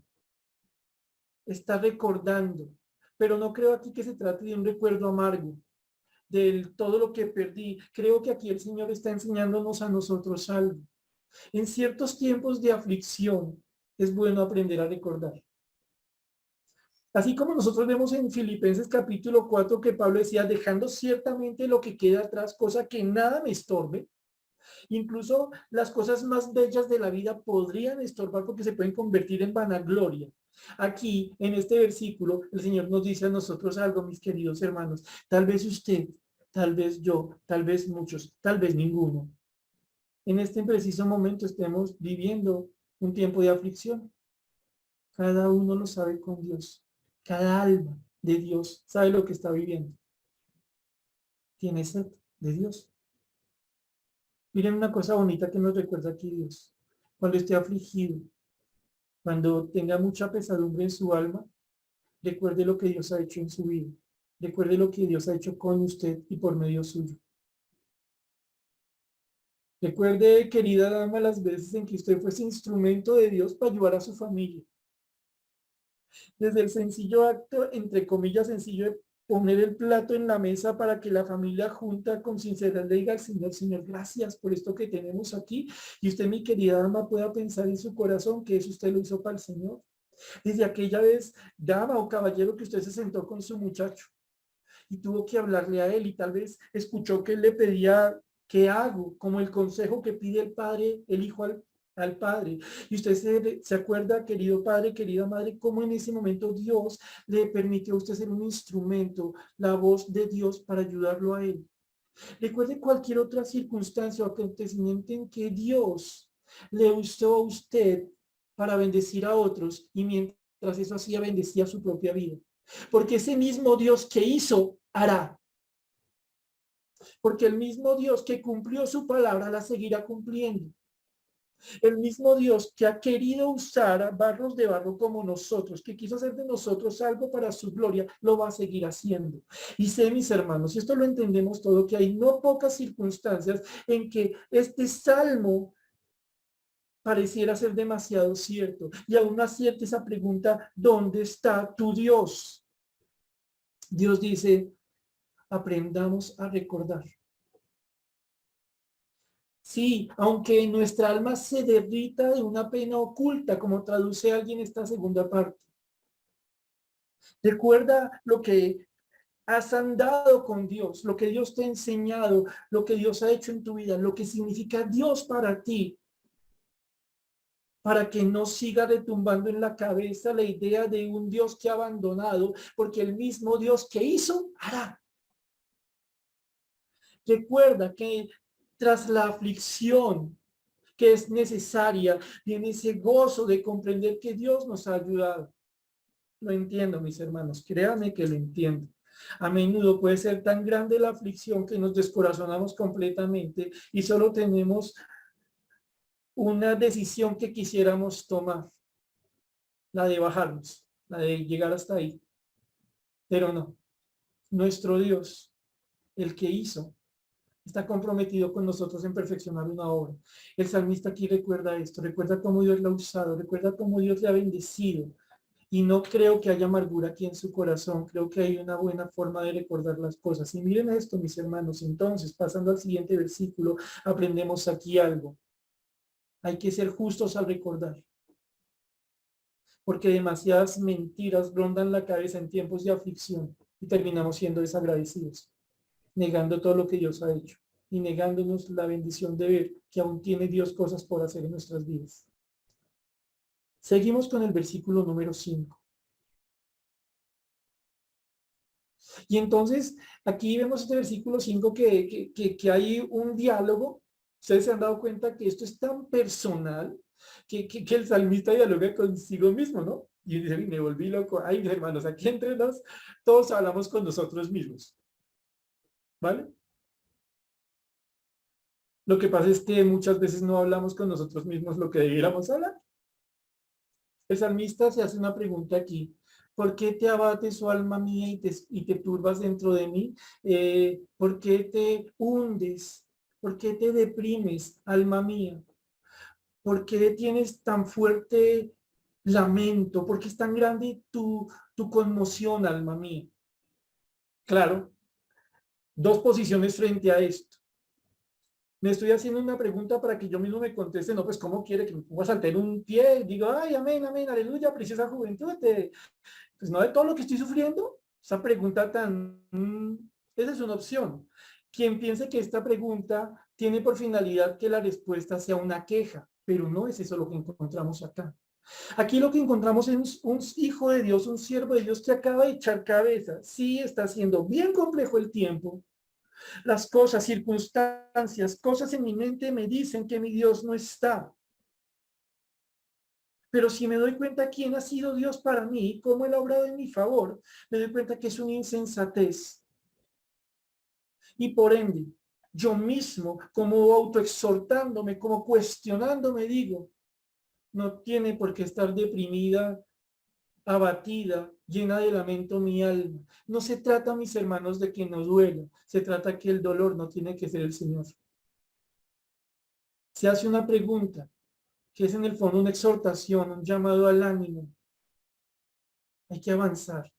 está recordando, pero no creo aquí que se trate de un recuerdo amargo, de todo lo que perdí. Creo que aquí el Señor está enseñándonos a nosotros algo. En ciertos tiempos de aflicción es bueno aprender a recordar. Así como nosotros vemos en Filipenses capítulo 4 que Pablo decía, dejando ciertamente lo que queda atrás, cosa que nada me estorbe. Incluso las cosas más bellas de la vida podrían estorbar porque se pueden convertir en vanagloria. Aquí, en este versículo, el Señor nos dice a nosotros algo, mis queridos hermanos. Tal vez usted, tal vez yo, tal vez muchos, tal vez ninguno. En este preciso momento estemos viviendo un tiempo de aflicción. Cada uno lo sabe con Dios. Cada alma de Dios sabe lo que está viviendo. Tiene sed de Dios. Miren una cosa bonita que nos recuerda aquí Dios. Cuando esté afligido, cuando tenga mucha pesadumbre en su alma, recuerde lo que Dios ha hecho en su vida. Recuerde lo que Dios ha hecho con usted y por medio suyo. Recuerde, querida dama, las veces en que usted fue ese instrumento de Dios para ayudar a su familia. Desde el sencillo acto, entre comillas, sencillo de poner el plato en la mesa para que la familia junta con sinceridad le diga al Señor, Señor, gracias por esto que tenemos aquí. Y usted, mi querida dama, pueda pensar en su corazón que eso usted lo hizo para el Señor. Desde aquella vez, dama o caballero, que usted se sentó con su muchacho y tuvo que hablarle a él y tal vez escuchó que él le pedía, ¿qué hago? Como el consejo que pide el padre, el hijo al padre. Y usted se acuerda, querido padre, querida madre, cómo en ese momento Dios le permitió a usted ser un instrumento, la voz de Dios para ayudarlo a él. Recuerde cualquier otra circunstancia o acontecimiento en que Dios le usó a usted para bendecir a otros y mientras eso hacía, bendecía su propia vida. Porque ese mismo Dios que hizo, hará. Porque el mismo Dios que cumplió su palabra la seguirá cumpliendo. El mismo Dios que ha querido usar a barros de barro como nosotros, que quiso hacer de nosotros algo para su gloria, lo va a seguir haciendo. Y sé, mis hermanos, y esto lo entendemos todo, que hay no pocas circunstancias en que este salmo pareciera ser demasiado cierto. Y aún acierta esa pregunta, ¿dónde está tu Dios? Dios dice, aprendamos a recordar. Sí, aunque nuestra alma se derrita de una pena oculta, como traduce alguien esta segunda parte. Recuerda lo que has andado con Dios, lo que Dios te ha enseñado, lo que Dios ha hecho en tu vida, lo que significa Dios para ti, para que no siga retumbando en la cabeza la idea de un Dios que ha abandonado, porque el mismo Dios que hizo, hará. Recuerda que tras la aflicción que es necesaria, viene ese gozo de comprender que Dios nos ha ayudado. Lo entiendo, mis hermanos, créanme que lo entiendo. A menudo puede ser tan grande la aflicción que nos descorazonamos completamente y solo tenemos una decisión que quisiéramos tomar, la de bajarnos, la de llegar hasta ahí. Pero no, nuestro Dios, el que hizo, está comprometido con nosotros en perfeccionar una obra. El salmista aquí recuerda esto, recuerda cómo Dios lo ha usado, recuerda cómo Dios le ha bendecido. Y no creo que haya amargura aquí en su corazón, creo que hay una buena forma de recordar las cosas. Y miren esto, mis hermanos, entonces, pasando al siguiente versículo, aprendemos aquí algo. Hay que ser justos al recordar, porque demasiadas mentiras rondan la cabeza en tiempos de aflicción y terminamos siendo desagradecidos, negando todo lo que Dios ha hecho y negándonos la bendición de ver que aún tiene Dios cosas por hacer en nuestras vidas. Seguimos con el versículo número 5. Y entonces, aquí vemos este versículo 5 que hay un diálogo. Ustedes se han dado cuenta que esto es tan personal que el salmista dialoga consigo mismo, ¿no? Y dice, me volví loco. Ay, mis hermanos, aquí entre nos, todos hablamos con nosotros mismos, ¿vale? Lo que pasa es que muchas veces no hablamos con nosotros mismos lo que debiéramos hablar. El salmista se hace una pregunta aquí. ¿Por qué te abates, oh alma mía, y te turbas dentro de mí? ¿Por qué te hundes? ¿Por qué te deprimes, alma mía? ¿Por qué tienes tan fuerte lamento? ¿Por qué es tan grande tu conmoción, alma mía? Claro, dos posiciones frente a esto. Me estoy haciendo una pregunta para que yo mismo me conteste, no, pues, ¿cómo quiere que me ponga a saltar un pie? Y digo, ay, amén, amén, aleluya, preciosa juventud, pues no de todo lo que estoy sufriendo. Esa pregunta esa es una opción. Quien piense que esta pregunta tiene por finalidad que la respuesta sea una queja, pero no es eso lo que encontramos acá. Aquí lo que encontramos es un hijo de Dios, un siervo de Dios que acaba de echar cabeza. Sí, está siendo bien complejo el tiempo. Las cosas, circunstancias, cosas en mi mente me dicen que mi Dios no está. Pero si me doy cuenta quién ha sido Dios para mí, cómo Él ha obrado en mi favor, me doy cuenta que es una insensatez. Y por ende, yo mismo, como autoexhortándome, como cuestionándome, digo, no tiene por qué estar deprimida, abatida, llena de lamento mi alma. No se trata, mis hermanos, de que nos duela. Se trata que el dolor no tiene que ser el Señor. Se hace una pregunta, que es en el fondo una exhortación, un llamado al ánimo. Hay que avanzar,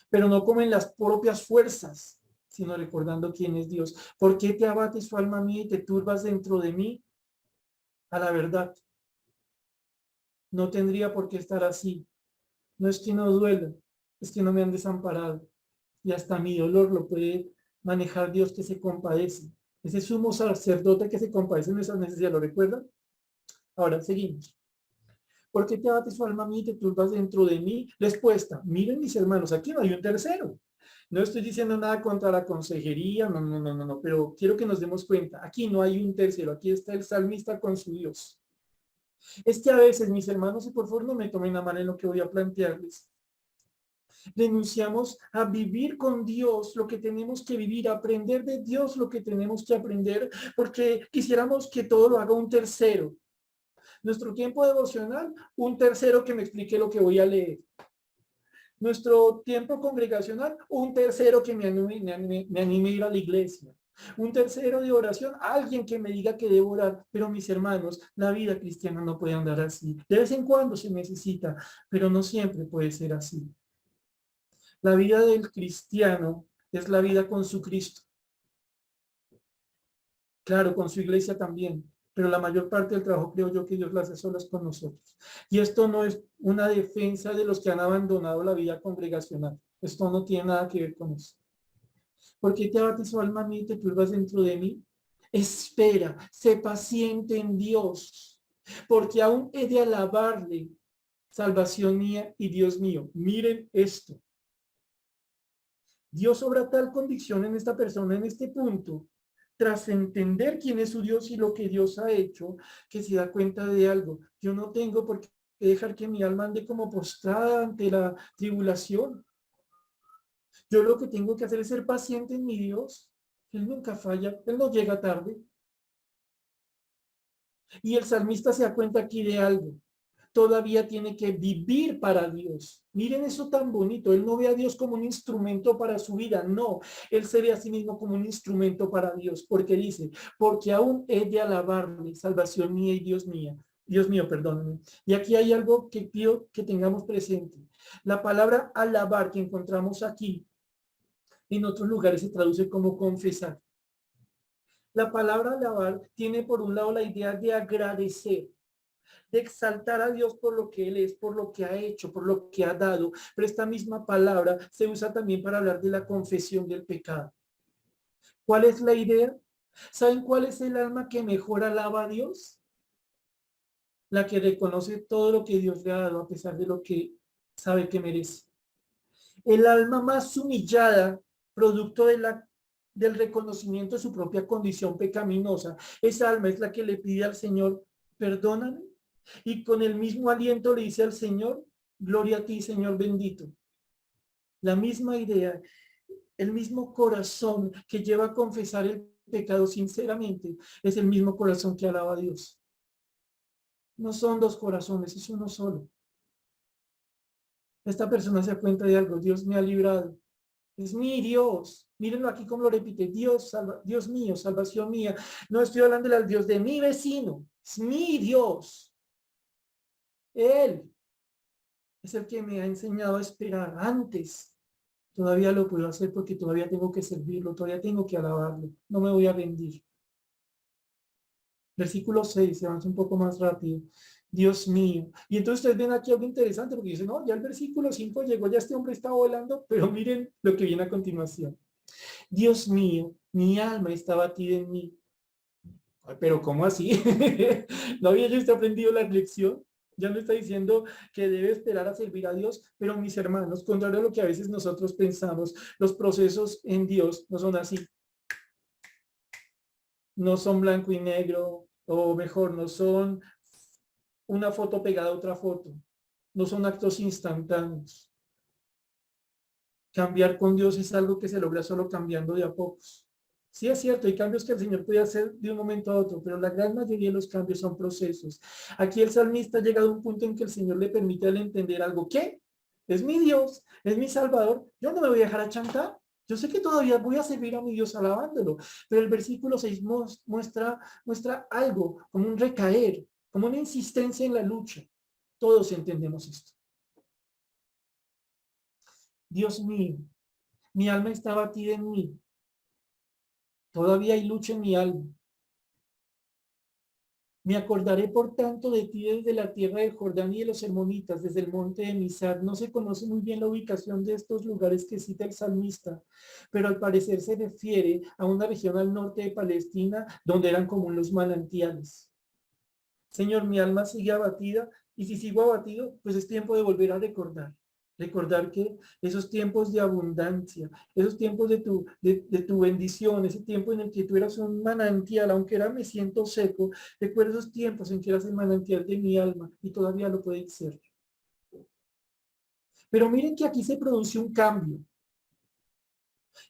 pero no como en las propias fuerzas, sino recordando quién es Dios. ¿Por qué te abates, tu alma mía, y te turbas dentro de mí? A la verdad, no tendría por qué estar así. No es que no duela, es que no me han desamparado. Y hasta mi dolor lo puede manejar Dios que se compadece. Ese sumo sacerdote que se compadece en esa necesidad, ¿lo recuerdan? Ahora seguimos. ¿Por qué te abates, tu alma mía, y te turbas dentro de mí? Respuesta, miren mis hermanos, aquí no hay un tercero. No estoy diciendo nada contra la consejería, no, no, no, no, no, pero quiero que nos demos cuenta, aquí no hay un tercero, aquí está el salmista con su Dios. Es que a veces, mis hermanos, y por favor no me tomen a mal en lo que voy a plantearles, renunciamos a vivir con Dios lo que tenemos que vivir, a aprender de Dios lo que tenemos que aprender, porque quisiéramos que todo lo haga un tercero. Nuestro tiempo devocional, un tercero que me explique lo que voy a leer. Nuestro tiempo congregacional, un tercero que me anime a ir a la iglesia. Un tercero de oración, alguien que me diga que debo orar. Pero mis hermanos, la vida cristiana no puede andar así. De vez en cuando se necesita, pero no siempre puede ser así. La vida del cristiano es la vida con su Cristo. Claro, con su iglesia también, pero la mayor parte del trabajo creo yo que Dios la hace solas con nosotros. Y esto no es una defensa de los que han abandonado la vida congregacional. Esto no tiene nada que ver con eso. ¿Por qué te abates, oh alma mía, y te turbas dentro de mí? Espera, sé paciente en Dios, porque aún he de alabarle, salvación mía y Dios mío. Miren esto. Dios obra tal convicción en esta persona, en este punto, tras entender quién es su Dios y lo que Dios ha hecho, que se da cuenta de algo. Yo no tengo por qué dejar que mi alma ande como postrada ante la tribulación. Yo lo que tengo que hacer es ser paciente en mi Dios. Él nunca falla, Él no llega tarde. Y el salmista se da cuenta aquí de algo. Todavía tiene que vivir para Dios. Miren eso tan bonito. Él no ve a Dios como un instrumento para su vida. No, él se ve a sí mismo como un instrumento para Dios. Porque dice, porque aún he de alabarle, salvación mía y Dios mía. Dios mío, perdóname. Y aquí hay algo que pido que tengamos presente. La palabra alabar que encontramos aquí, en otros lugares se traduce como confesar. La palabra alabar tiene por un lado la idea de agradecer, de exaltar a Dios por lo que Él es, por lo que ha hecho, por lo que ha dado. Pero esta misma palabra se usa también para hablar de la confesión del pecado. ¿Cuál es la idea? ¿Saben cuál es el alma que mejor alaba a Dios? La que reconoce todo lo que Dios le ha dado a pesar de lo que sabe que merece. El alma más humillada, producto del reconocimiento de su propia condición pecaminosa, esa alma es la que le pide al Señor, perdóname, y con el mismo aliento le dice al Señor, gloria a ti, Señor bendito. La misma idea, el mismo corazón que lleva a confesar el pecado sinceramente, es el mismo corazón que alaba a Dios. No son dos corazones, es uno solo. Esta persona se da cuenta de algo, Dios me ha librado. Es mi Dios. Mírenlo aquí como lo repite, Dios, Dios mío, salvación mía. No estoy hablando del Dios de mi vecino, es mi Dios. Él es el que me ha enseñado a esperar antes. Todavía lo puedo hacer porque todavía tengo que servirlo, todavía tengo que alabarlo. No me voy a rendir. Versículo 6, se avanza un poco más rápido. Dios mío. Y entonces ustedes ven aquí algo interesante porque dicen, no, ya el versículo 5 llegó, ya este hombre está volando, pero miren lo que viene a continuación. Dios mío, mi alma está batida en mí. Ay, pero ¿cómo así? ¿No había yo aprendido la lección? Ya me está diciendo que debe esperar a servir a Dios, pero mis hermanos, contrario a lo que a veces nosotros pensamos, los procesos en Dios no son así. No son blanco y negro, o mejor, no son una foto pegada a otra foto. No son actos instantáneos. Cambiar con Dios es algo que se logra solo cambiando de a pocos. Sí es cierto, hay cambios que el Señor puede hacer de un momento a otro, pero la gran mayoría de los cambios son procesos. Aquí el salmista ha llegado a un punto en que el Señor le permite al entender algo. ¿Qué? Es mi Dios, es mi Salvador. Yo no me voy a dejar achantar. Yo sé que todavía voy a servir a mi Dios alabándolo, pero el versículo 6 muestra algo, como un recaer, como una insistencia en la lucha. Todos entendemos esto. Dios mío, mi alma está batida en mí. Todavía hay lucha en mi alma. Me acordaré, por tanto, de ti desde la tierra de Jordán y de los hermonitas, desde el monte de Misar. No se conoce muy bien la ubicación de estos lugares que cita el salmista, pero al parecer se refiere a una región al norte de Palestina donde eran común los manantiales. Señor, mi alma sigue abatida y si sigo abatido, pues es tiempo de volver a recordar. Recordar que esos tiempos de abundancia, esos tiempos de tu bendición, ese tiempo en el que tú eras un manantial, aunque ahora me siento seco, recuerdo esos tiempos en que eras el manantial de mi alma y todavía lo puedes ser. Pero miren que aquí se produce un cambio.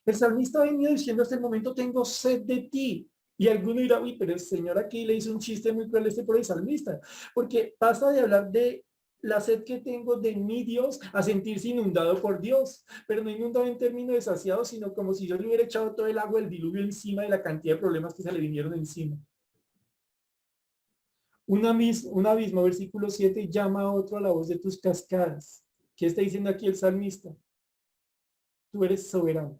El salmista ha venido diciendo hasta el momento, tengo sed de ti. Y alguno dirá, uy, pero el Señor aquí le hizo un chiste muy cruel por el salmista, porque pasa de hablar de la sed que tengo de mi Dios a sentirse inundado por Dios, pero no inundado en términos de saciado, sino como si yo le hubiera echado todo el agua del diluvio encima de la cantidad de problemas que se le vinieron encima. Un abismo, versículo 7, llama a otro a la voz de tus cascadas. ¿Qué está diciendo aquí el salmista? Tú eres soberano,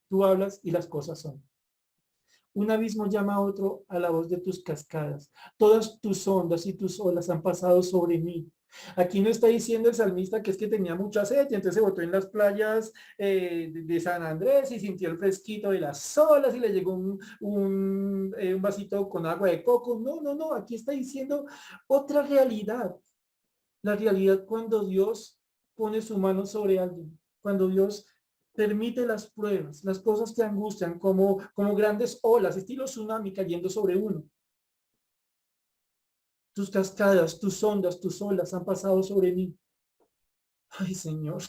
tú hablas y las cosas son. Un abismo llama a otro a la voz de tus cascadas. Todas tus ondas y tus olas han pasado sobre mí. Aquí no está diciendo el salmista que es que tenía mucha sed y entonces se botó en las playas de San Andrés y sintió el fresquito de las olas y le llegó un vasito con agua de coco. No, no, no. Aquí está diciendo otra realidad. La realidad cuando Dios pone su mano sobre alguien. Cuando Dios permite las pruebas, las cosas que angustian, como grandes olas, estilo tsunami cayendo sobre uno. Tus cascadas, tus ondas, tus olas han pasado sobre mí. Ay, Señor.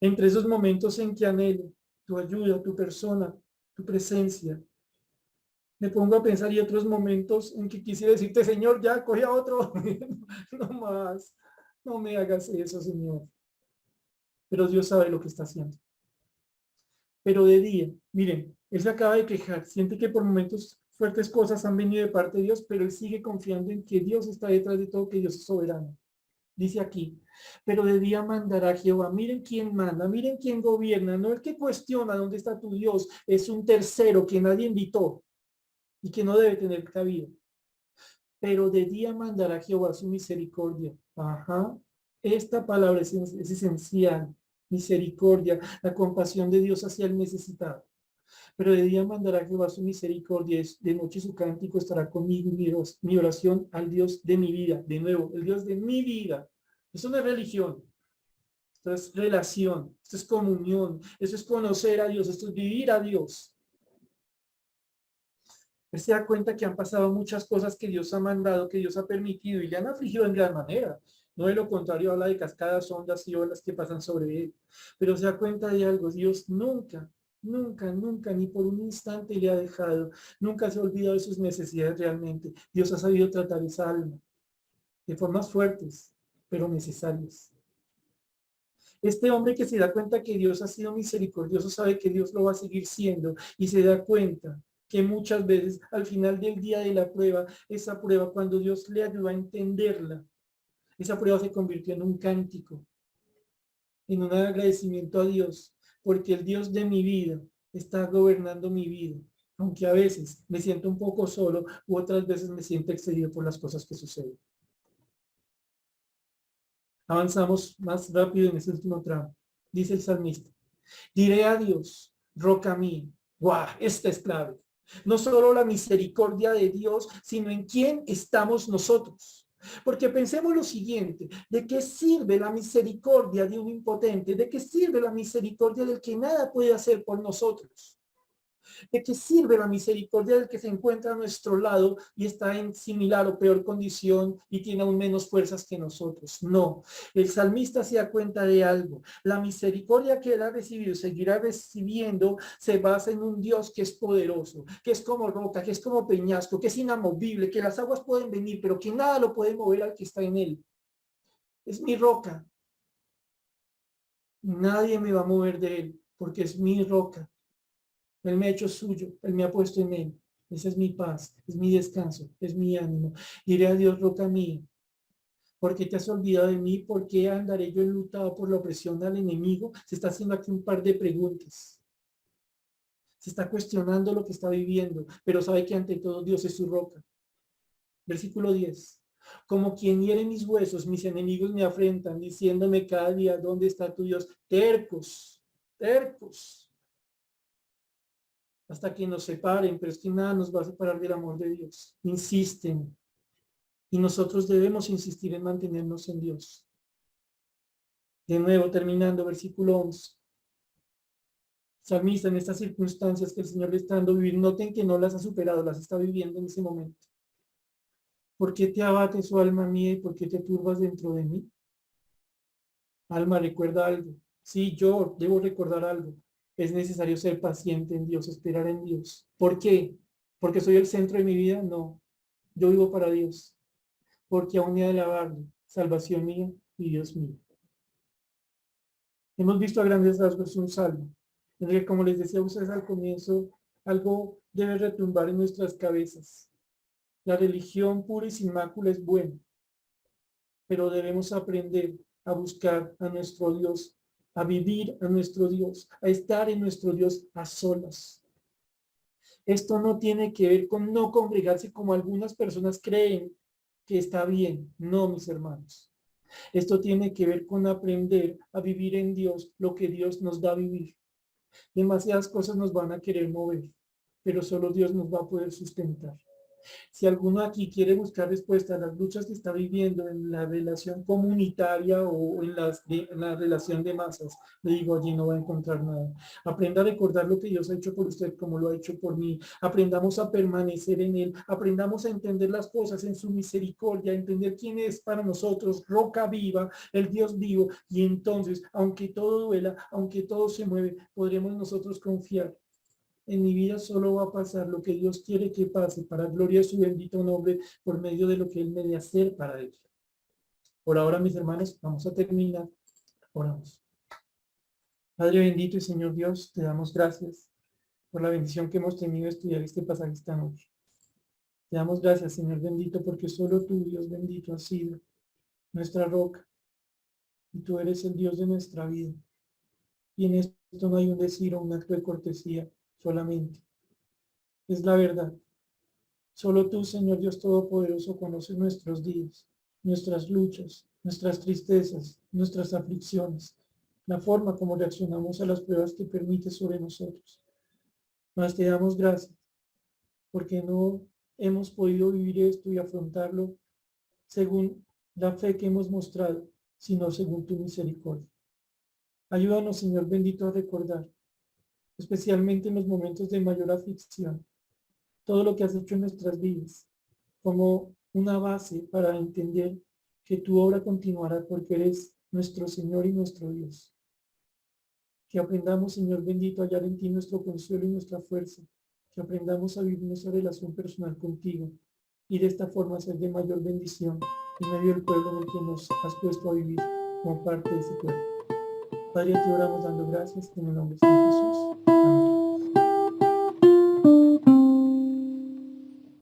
Entre esos momentos en que anhelo tu ayuda, tu persona, tu presencia, me pongo a pensar y otros momentos en que quisiera decirte, Señor, ya, coge a otro. No más. No me hagas eso, Señor. Pero Dios sabe lo que está haciendo. Pero de día, miren, él se acaba de quejar, siente que por momentos fuertes cosas han venido de parte de Dios, pero él sigue confiando en que Dios está detrás de todo, que Dios es soberano. Dice aquí, pero de día mandará Jehová. Miren quién manda, miren quién gobierna, no el que cuestiona dónde está tu Dios, es un tercero que nadie invitó y que no debe tener cabida. Pero de día mandará Jehová su misericordia. Ajá. Esta palabra es esencial. Misericordia, la compasión de Dios hacia el necesitado. Pero de día mandará Jehová su misericordia, de noche su cántico estará conmigo, mi oración al Dios de mi vida. De nuevo, el Dios de mi vida. Eso no es religión, esto es relación, esto es comunión, esto es conocer a Dios, esto es vivir a Dios. Él se da cuenta que han pasado muchas cosas que Dios ha mandado, que Dios ha permitido y le han afligido en gran manera. No de lo contrario, habla de cascadas, ondas y olas que pasan sobre él. Pero se da cuenta de algo, Dios nunca, nunca, nunca, ni por un instante le ha dejado, nunca se ha olvidado de sus necesidades realmente. Dios ha sabido tratar esa alma de formas fuertes, pero necesarias. Este hombre que se da cuenta que Dios ha sido misericordioso sabe que Dios lo va a seguir siendo y se da cuenta que muchas veces al final del día de la prueba, esa prueba cuando Dios le ayudó a entenderla, esa prueba se convirtió en un cántico, en un agradecimiento a Dios, porque el Dios de mi vida está gobernando mi vida, aunque a veces me siento un poco solo u otras veces me siento excedido por las cosas que suceden. Avanzamos más rápido en ese último tramo. Dice el salmista, diré a Dios, roca mía. ¡Guau! Esta es clave. No solo la misericordia de Dios, sino en quién estamos nosotros. Porque pensemos lo siguiente, ¿de qué sirve la misericordia de un impotente? ¿De qué sirve la misericordia del que nada puede hacer por nosotros? ¿De qué sirve la misericordia del que se encuentra a nuestro lado y está en similar o peor condición y tiene aún menos fuerzas que nosotros? No, el salmista se da cuenta de algo. La misericordia que él ha recibido y seguirá recibiendo se basa en un Dios que es poderoso, que es como roca, que es como peñasco, que es inamovible, que las aguas pueden venir, pero que nada lo puede mover al que está en él. Es mi roca. Nadie me va a mover de él porque es mi roca. Él me ha hecho suyo, Él me ha puesto en Él. Esa es mi paz, es mi descanso, es mi ánimo. Diré a Dios, roca mía, ¿por qué te has olvidado de mí? ¿Por qué andaré yo enlutado por la opresión al enemigo? Se está haciendo aquí un par de preguntas. Se está cuestionando lo que está viviendo, pero sabe que ante todo Dios es su roca. Versículo 10. Como quien hiere mis huesos, mis enemigos me afrentan, diciéndome cada día, ¿dónde está tu Dios? Tercos, tercos. Hasta que nos separen, pero es que nada nos va a separar del amor de Dios. Insisten. Y nosotros debemos insistir en mantenernos en Dios. De nuevo, terminando, versículo 11. Salmista, en estas circunstancias que el Señor le está dando a vivir, noten que no las ha superado, las está viviendo en ese momento. ¿Por qué te abates, oh alma mía, y por qué te turbas dentro de mí? Alma, recuerda algo. Sí, yo debo recordar algo. Es necesario ser paciente en Dios, esperar en Dios. ¿Por qué? ¿Porque soy el centro de mi vida? No. Yo vivo para Dios. Porque aún he de alabarle, salvación mía y Dios mío. Hemos visto a grandes rasgos un salmo, en el que, como les decía a ustedes al comienzo, algo debe retumbar en nuestras cabezas. La religión pura y sin mácula es buena, pero debemos aprender a buscar a nuestro Dios, a vivir a nuestro Dios, a estar en nuestro Dios a solas. Esto no tiene que ver con no congregarse como algunas personas creen que está bien. No, mis hermanos. Esto tiene que ver con aprender a vivir en Dios lo que Dios nos da a vivir. Demasiadas cosas nos van a querer mover, pero solo Dios nos va a poder sustentar. Si alguno aquí quiere buscar respuesta a las luchas que está viviendo en la relación comunitaria o en la relación de masas, le digo, allí no va a encontrar nada. Aprenda a recordar lo que Dios ha hecho por usted como lo ha hecho por mí. Aprendamos a permanecer en Él. Aprendamos a entender las cosas en su misericordia, a entender quién es para nosotros, roca viva, el Dios vivo. Y entonces, aunque todo duela, aunque todo se mueve, podremos nosotros confiar. En mi vida solo va a pasar lo que Dios quiere que pase para gloria de su bendito nombre por medio de lo que Él me dé hacer para Él. Por ahora, mis hermanos, vamos a terminar. Oramos. Padre bendito y Señor Dios, te damos gracias por la bendición que hemos tenido de estudiar este pasaje esta noche. Te damos gracias, Señor bendito, porque solo tú, Dios bendito, has sido nuestra roca y tú eres el Dios de nuestra vida. Y en esto no hay un decir o un acto de cortesía solamente. Es la verdad. Solo tú, Señor Dios Todopoderoso, conoces nuestros días, nuestras luchas, nuestras tristezas, nuestras aflicciones, la forma como reaccionamos a las pruebas que permites sobre nosotros. Mas te damos gracias porque no hemos podido vivir esto y afrontarlo según la fe que hemos mostrado, sino según tu misericordia. Ayúdanos, Señor bendito, a recordar, especialmente en los momentos de mayor aflicción, todo lo que has hecho en nuestras vidas, como una base para entender que tu obra continuará porque eres nuestro Señor y nuestro Dios. Que aprendamos, Señor bendito, a hallar en ti nuestro consuelo y nuestra fuerza. Que aprendamos a vivir nuestra relación personal contigo y de esta forma ser de mayor bendición en medio del pueblo en el que nos has puesto a vivir como parte de ese pueblo. Padre, te oramos dando gracias en el nombre de Jesús.